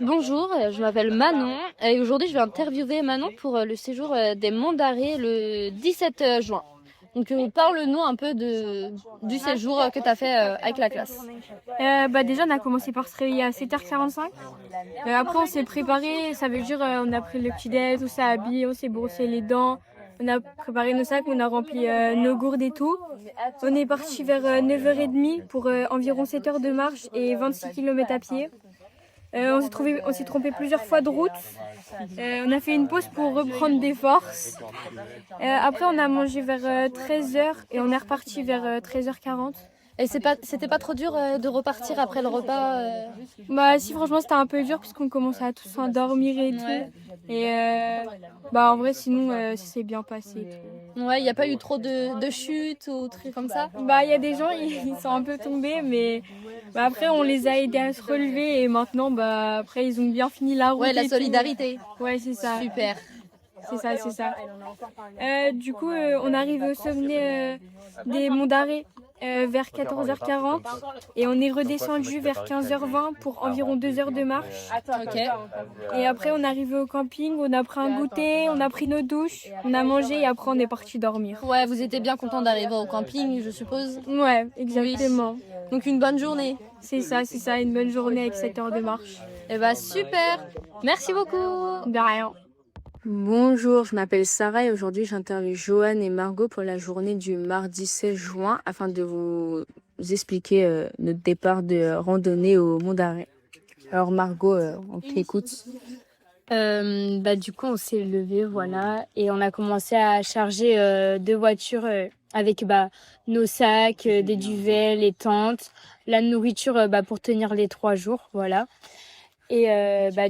Bonjour, je m'appelle Manon et aujourd'hui je vais interviewer Manon pour le séjour des Monts d'Arrée le 17 juin. Donc parle-nous un peu du séjour que tu as fait avec la classe. Déjà, on a commencé par se réveiller à 7h45. Après, on s'est préparé. Ça veut dire on a pris le petit-déj, on s'est habillé, on s'est brossé les dents. On a préparé nos sacs, on a rempli nos gourdes et tout. On est parti vers 9h30 pour environ 7 heures de marche et 26 km à pied. On s'est trompé plusieurs fois de route. On a fait une pause pour reprendre des forces. Après, on a mangé vers 13h et on est reparti vers 13h40. Et c'était pas trop dur de repartir après le repas Si, franchement, c'était un peu dur puisqu'on commençait à tous s'endormir et tout. Et en vrai, sinon, ça s'est bien passé et tout. Ouais, il n'y a pas eu trop de chutes ou trucs comme ça? Il y a des gens, ils sont un peu tombés, mais après, on les a aidés à se relever et maintenant, après, ils ont bien fini la route. Ouais, la solidarité. Ouais, c'est ça. Super. C'est ça. Du coup, on arrive au sommet des Monts d'Arrée vers 14h40 et on est redescendu vers 15h20 pour environ 2 heures de marche. Ok. Et après, on est arrivé au camping, on a pris un goûter, on a pris nos douches, on a mangé et après, on est parti dormir. Ouais, vous étiez bien content d'arriver au camping, je suppose? Ouais, exactement. Oui. Donc une bonne journée. C'est ça, une bonne journée avec 7 heures de marche. Eh bah super. Merci beaucoup. De rien. Bonjour, je m'appelle Sarah et aujourd'hui j'interviewe Joanne et Margot pour la journée du mardi 16 juin afin de vous expliquer notre départ de randonnée au Mont d'Arrée. Alors Margot, on t'écoute. Du coup, on s'est levé, voilà, et on a commencé à charger 2 voitures avec nos sacs, des duvets, les tentes, la nourriture pour tenir les 3 jours, voilà. Et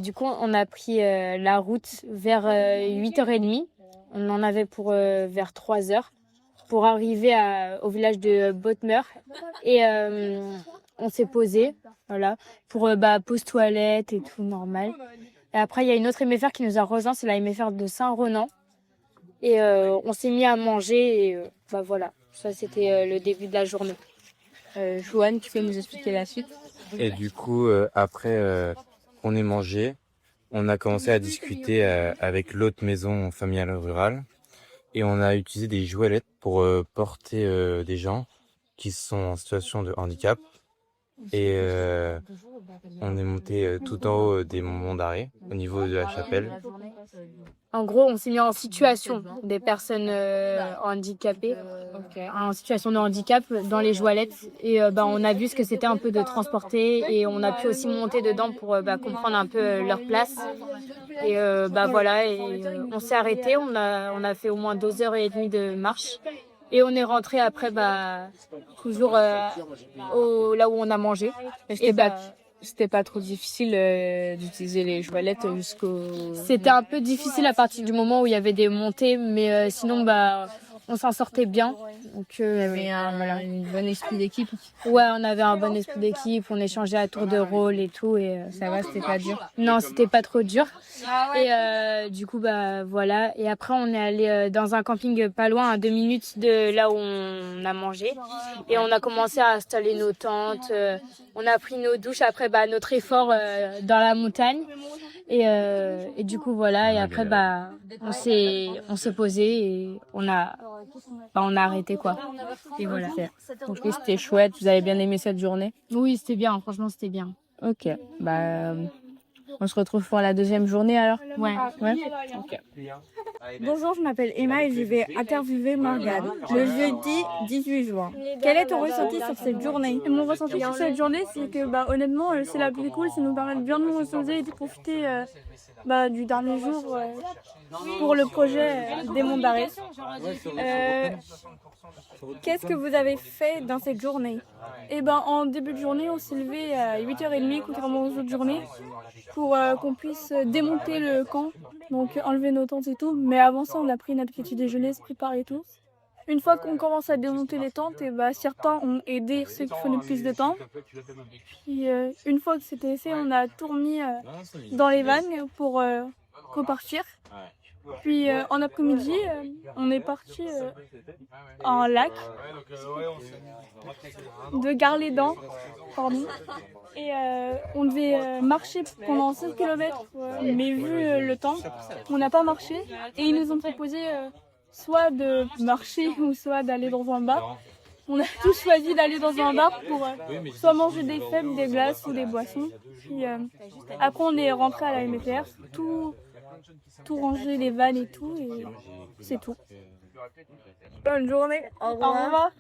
du coup, on a pris la route vers 8h30. On en avait pour vers 3h pour arriver au village de Bottmer. Et on s'est posé, voilà, pour pause toilette et tout normal. Et après, il y a une autre MFR qui nous a rejoint, c'est la MFR de Saint-Renan. Et on s'est mis à manger et voilà, ça c'était le début de la journée. Joanne, tu peux nous expliquer la suite? Et du coup, après qu'on ait mangé, on a commencé à discuter avec l'autre maison familiale rurale et on a utilisé des joualettes pour porter des gens qui sont en situation de handicap. Et on est monté tout en haut des Monts d'Arrée, au niveau de la chapelle. En gros, on s'est mis en situation des personnes handicapées, en situation de handicap dans les joualettes. Et on a vu ce que c'était un peu de transporter et on a pu aussi monter dedans pour comprendre un peu leur place. Et voilà, et on s'est arrêté, on a fait au moins 2h30 de marche. Et on est rentré après, toujours là où on a mangé. Et c'était pas trop difficile d'utiliser les joualettes jusqu'au... C'était un peu difficile à partir du moment où il y avait des montées, mais sinon, on s'en sortait bien. Donc, il y avait un bon esprit d'équipe. Ouais, on avait un bon esprit d'équipe, on échangeait à tour de rôle et tout. Et, ça va, c'était pas dur? Non, c'était pas trop dur. Et du coup, voilà. Et après, on est allé dans un camping pas loin, à 2 minutes de là où on a mangé. Et on a commencé à installer nos tentes. On a pris nos douches après notre effort dans la montagne. Et du coup, voilà. Et après, on s'est posé et on a arrêté, quoi. Et voilà. Donc c'était chouette. Vous avez bien aimé cette journée? Oui, c'était bien. Franchement, c'était bien. Ok. On se retrouve pour la deuxième journée alors? Ouais. Okay. Bonjour, je m'appelle Emma et je vais interviewer Morgane le jeudi 18 juin. Quel est ton ressenti sur cette journée? Mon ressenti sur cette journée, c'est que honnêtement, c'est la plus cool, ça nous permet de bien nous ressourcer et de profiter du dernier jour pour le projet des Monts d'Arrée. Qu'est-ce que vous avez fait dans cette journée? En début de journée, on s'est levé à 8h30, contrairement aux autres journées, pour qu'on puisse démonter le camp, donc enlever nos tentes et tout. Mais avant ça, on a pris notre petit déjeuner, se préparer et tout. Une fois qu'on commence à démonter les tentes, certains ont aidé ceux qui prenaient plus de temps. Puis une fois que c'était fait, on a tout remis dans les vannes pour repartir. Puis en après-midi, on est parti en lac de Gare-les-Dents, pardon. Et on devait marcher pendant 5 km, mais vu le temps, on n'a pas marché. Et ils nous ont proposé soit de marcher ou soit d'aller dans un bar. On a tous choisi d'aller dans un bar pour soit manger des fèves, des glaces ou des boissons. Puis après on est rentré à la MTR, tout ranger, les vannes et tout, et c'est tout. Bonne journée. Au revoir. Au revoir.